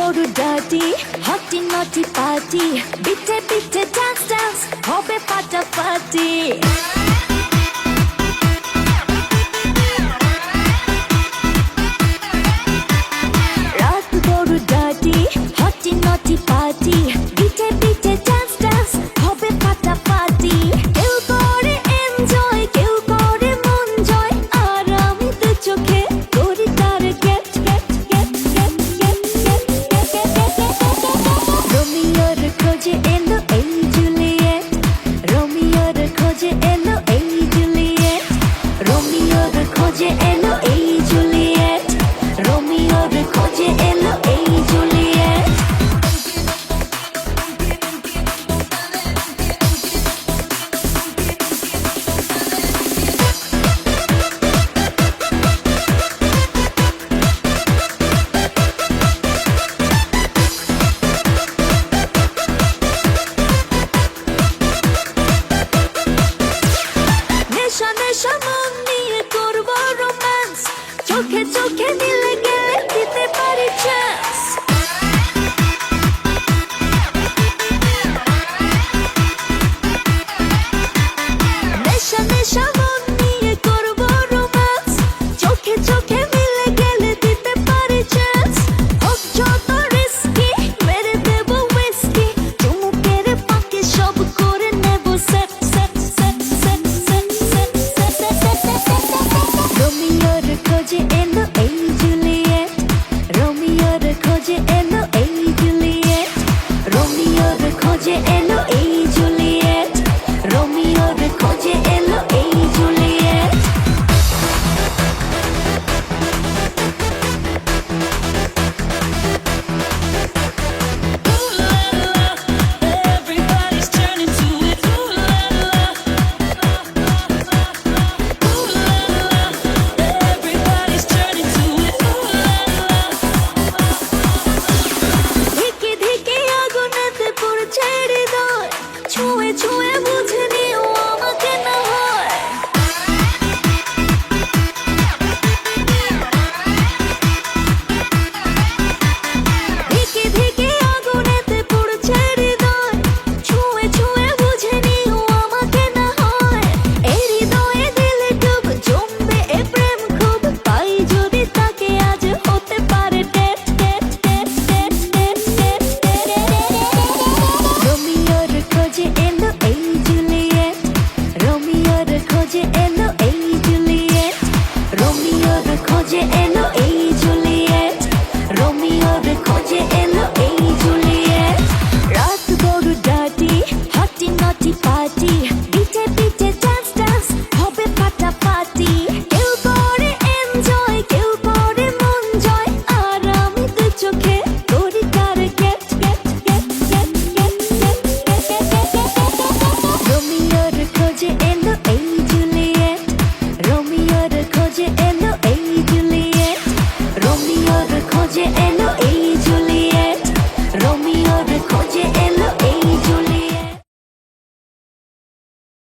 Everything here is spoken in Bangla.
বড় ডাটি হটি নটি পার্টি বিটে বিটে ডান্স ডান্স হবে ফাটাফাটি রাত বড় ডাটি হটি নটি পার্টি বিটে বিটে ডান্স ডান্স হবে ফাটাফাটি কেউ করে এনজয় কেউ করে মন জয় আর আমি তো চোখে করি তার get get get get get get রোমিওর খোঁজে এলো এই জুলিয়েট রোমিওর খোঁজে এলো এই জুলিয়েট রোমিওর খোঁজে এলো এই জুলিয়েট রোমিওর খোঁজে এলো এই জুলিয়েট নেশা নেশা মন নিয়ে করবো রোম্যান্স চোখে চোখে মিলে গেলে দিতে পারি চান্স নেশা নেশা মন নিয়ে করবো রোম্যান্স চোখে চোখে মিলে গেলে দিতে পারি চান্স হোক যত রিস্কি মেরে দেব উইস্কি চুমুকের পাকে সব করে নেব set set set set set set রোমিওর খোঁজে এলো এই জুলিয়েট রোমিওর খোঁজে এলো এই জুলিয়েট রোমিওর খোঁজে এলো এই